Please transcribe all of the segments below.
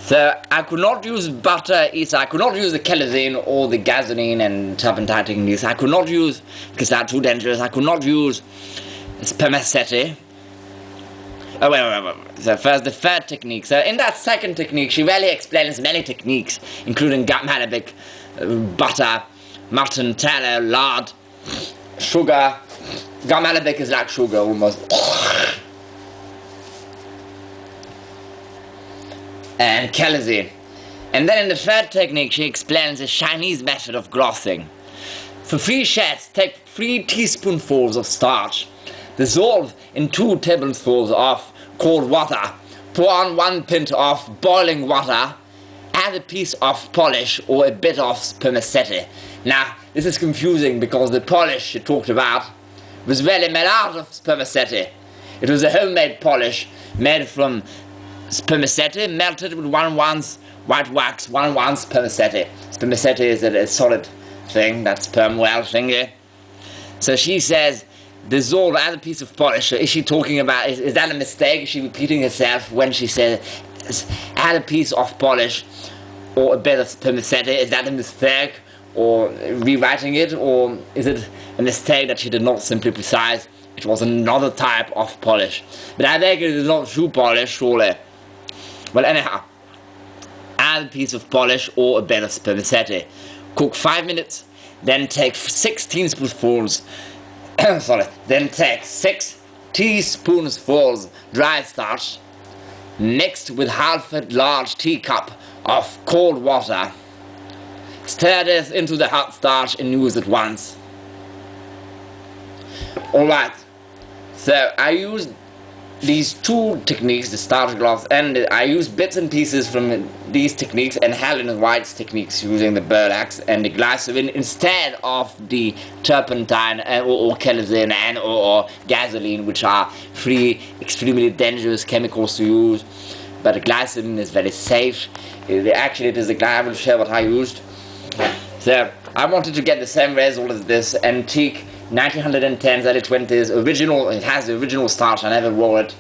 So I could not use butter either. I could not use the kerosene or the gasoline and turpentine techniques. I could not use, because they are too dangerous, I could not use spermaceti. Oh, wait. So first, the third technique. So in that second technique, she really explains many techniques, including gum arabic, butter, mutton, tallow, lard, sugar. Gum arabic is like sugar almost. And kerosene. And then in the third technique, she explains the Chinese method of glossing. For 3 shirts, take 3 teaspoonfuls of starch, dissolve in 2 tablespoons of cold water, pour on 1 pint of boiling water, add a piece of polish or a bit of spermaceti. Now, this is confusing because the polish she talked about was really made out of spermaceti. It was a homemade polish made from spermaceti melted with 1 ounce white wax, 1 ounce spermaceti. Spermaceti is a solid thing, that's sperm whale thingy. So she says, dissolve, add a piece of polish. So is she talking about, is that a mistake? Is she repeating herself when she says, add a piece of polish or a bit of spermaceti? Is that a mistake? Or rewriting it? Or is it a mistake that she did not simply precise? It was another type of polish. But I think it is not true polish, surely. Well, anyhow, add a piece of polish or a bit of spermaceti. Cook 5 minutes, then take 6 teaspoonfuls. Then take 6 teaspoonfuls dry starch, mixed with half a large teacup of cold water. Stir this into the hot starch and use it once. Alright, so I used these 2 techniques, the starch gloss, and I used bits and pieces from these techniques and Helen White's techniques using the borax and the glycerin instead of the turpentine or kerosene and or gasoline, which are 3 extremely dangerous chemicals to use. But the glycerin is very safe. Actually, it is the I will share what I used. So I wanted to get the same result as this antique 1910s, early 20s, original. It has the original starch, I never wore it.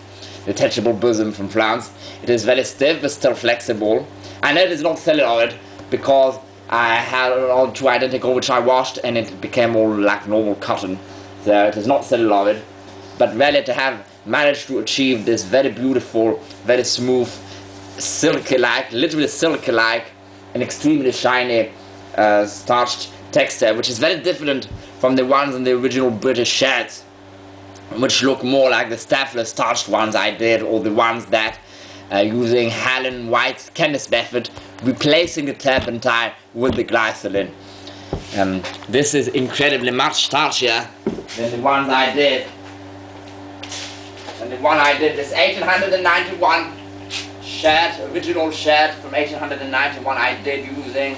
Detachable bosom from France. It is very stiff but still flexible. I know it is not celluloid because I had all 2 identical which I washed and it became all like normal cotton. So it is not celluloid. But really to have managed to achieve this very beautiful, very smooth, silky-like, literally silky-like, and extremely shiny starched texture, which is very different from the ones in the original British shirts, which look more like the Staffler starched ones I did, or the ones that using Helen White's chemist method, replacing the turpentine with the glycerin. This is incredibly much starchier than the ones I did. And the one I did, this 1891 shirt, original shirt from 1891, I did using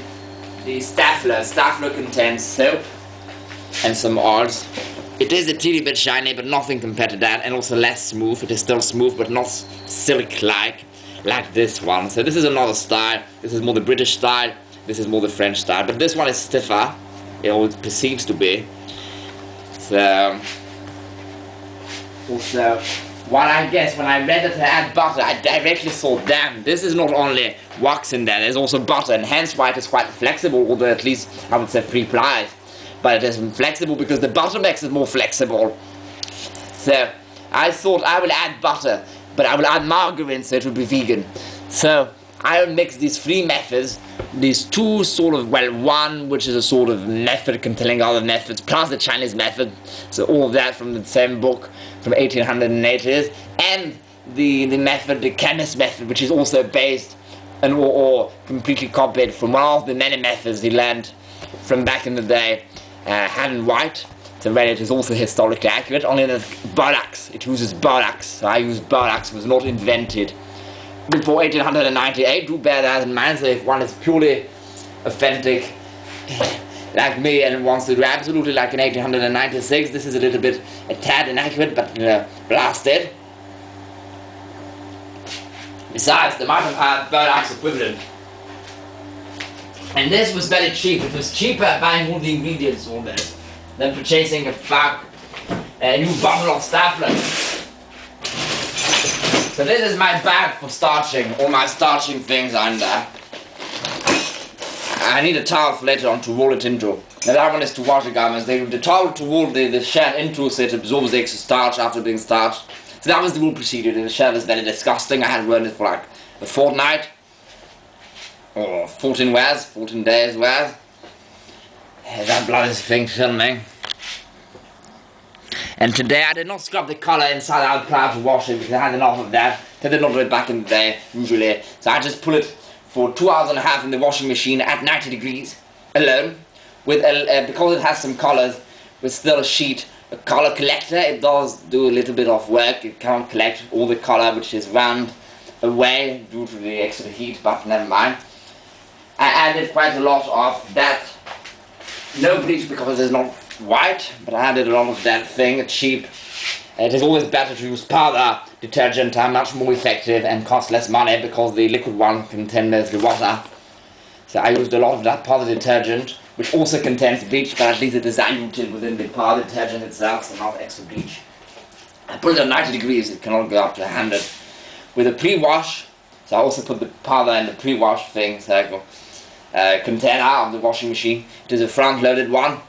the Staffler. Staffler contains soap and some oils. It is a teeny bit shiny, but nothing compared to that, and also less smooth. It is still smooth, but not silk-like, like this one. So this is another style. This is more the British style. This is more the French style. But this one is stiffer. It perceives to be. So, also, what I guess when I read that to add butter, I directly thought, damn, this is not only wax in there, there's also butter, and hence why it is quite flexible, although at least I would say 3 plies. But it is flexible because the butter makes it more flexible. So I thought I will add butter, but I will add margarine so it will be vegan. So I will mix these 3 methods, these 2 sort of, well, one which is a sort of method containing other methods, plus the Chinese method, so all of that from the same book from 1880s, and the method, the chemist method, which is also based and or completely copied from one of the many methods he learned from back in the day. Helen White, so really it is also historically accurate, only that borax, it uses borax, so I use borax, was not invented before 1898, do bear that in mind. So if one is purely authentic like me and wants to do absolutely like in 1896, this is a little bit a tad inaccurate, but blasted. Besides, they might have had borax equivalent. And this was very cheap. It was cheaper buying all the ingredients almost than purchasing a new bottle of Staffler. So this is my bag for starching. All my starching things are in there. I need a towel for later on to roll it into. Now that one is to wash the garments. The towel to roll the shell into so it absorbs the extra starch after being starched. So that was the whole procedure. The shell was very disgusting. I had run it for like a fortnight. Or 14 days worth. That bloody thing filming. And today I did not scrub the collar inside out prior to washing because I had enough of that. I did not do it back in the day, usually. So I just put it for 2 hours and a half in the washing machine at 90 degrees alone. With because it has some colors, with still a sheet, a color collector. It does do a little bit of work. It can't collect all the color which is round away due to the extra heat, but never mind. I added quite a lot of that. No bleach because it's not white, but I added a lot of that thing, cheap. It is always better to use powder detergent, are much more effective and cost less money because the liquid one contains the water. So I used a lot of that powder detergent, which also contains bleach, but at least it is diluted within the powder detergent itself, so not extra bleach. I put it at 90 degrees, it cannot go up to 100. With a pre-wash, so I also put the powder in the pre-wash thing, so container of the washing machine. It is a front-loaded one.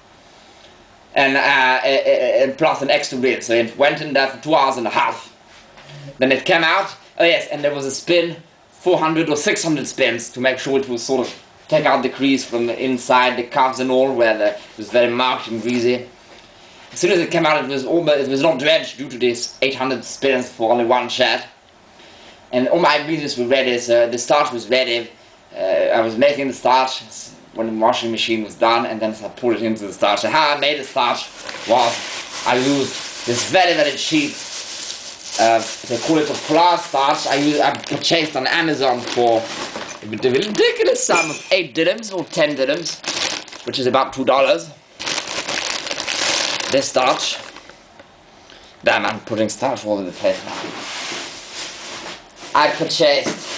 And plus an extra lid, so it went in there for 2 hours and a half. Then it came out, oh yes, and there was a spin, 400 or 600 spins to make sure it will sort of take out the grease from the inside, the cuffs and all, where it was very marked and greasy. As soon as it came out, it was not dredged due to this 800 spins for only one shot. And all my ingredients were ready, so the starch was ready. I was making the starch when the washing machine was done, and then I poured it into the starch. So how I made the starch was I used this very, very cheap, they call it a flour starch. I purchased on Amazon for the ridiculous sum of 8 dirhams or 10 dirhams, which is about $2. This starch. Damn, I'm putting starch all over the place now. I purchased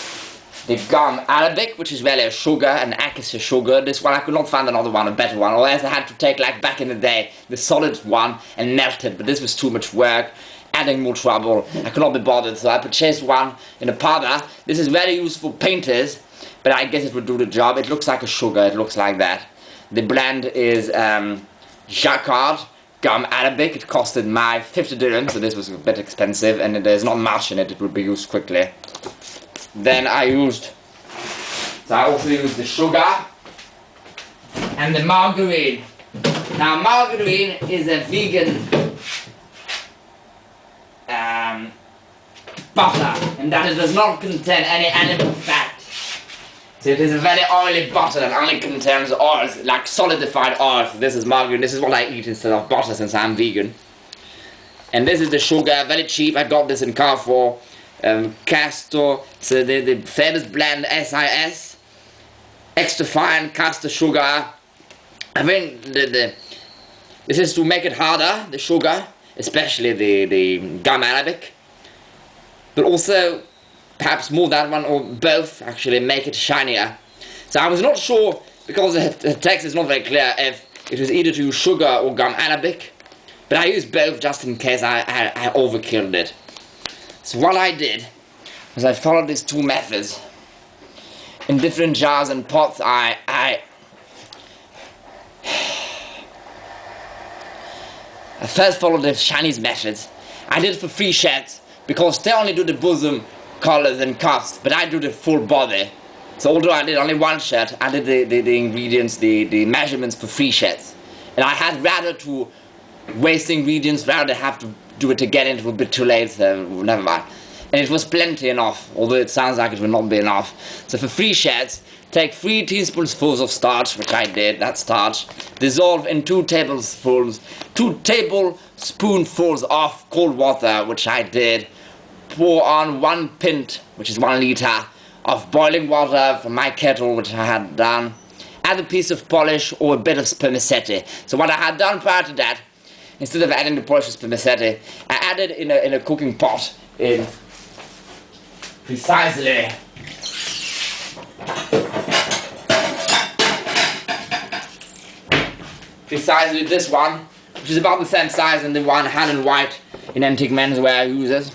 the gum Arabic, which is really a sugar, an acacia sugar. This one, I could not find another one, a better one, or else I had to take, like back in the day, the solid one and melt it, but this was too much work, adding more trouble. I could not be bothered, so I purchased one in a powder. This is very useful for painters, but I guess it would do the job. It looks like a sugar, it looks like that. The brand is Jacquard Gum Arabic. It costed my 50 dirhams, so this was a bit expensive, and there's not much in it, it would be used quickly. Then I also used the sugar and the margarine. Now margarine is a vegan butter, and that it does not contain any animal fat. So it is a very oily butter that only contains oils, like solidified oil. So this is margarine, this is what I eat instead of butter since I'm vegan. And this is the sugar, very cheap. I got this in Carrefour. Castor, so the famous blend SIS, extra fine castor sugar. I mean, this is to make it harder, the sugar, especially the gum Arabic, but also perhaps more that one or both actually make it shinier. So I was not sure, because the text is not very clear, if it was either to use sugar or gum Arabic, but I used both just in case I overkilled it. So what I did was I followed these two methods. In different jars and pots, I first followed the Chinese methods. I did it for 3 shirts because they only do the bosom, collars and cuffs, but I do the full body. So although I did only 1 shirt, I did the ingredients, the measurements for 3 shirts. And I had rather to waste ingredients, rather have to do it again. It was a bit too late, so never mind. And it was plenty enough, although it sounds like it will not be enough. So for 3 shirts, take 3 teaspoonfuls of starch, which I did, that starch, dissolve in 2 tablespoons of cold water, which I did, pour on 1 pint, which is 1 liter, of boiling water from my kettle, which I had done, add a piece of polish or a bit of spermaceti. So what I had done prior to that, instead of adding the polish of spermaceti, I added in a cooking pot in precisely this one, which is about the same size as the one hand and white in antique menswear uses.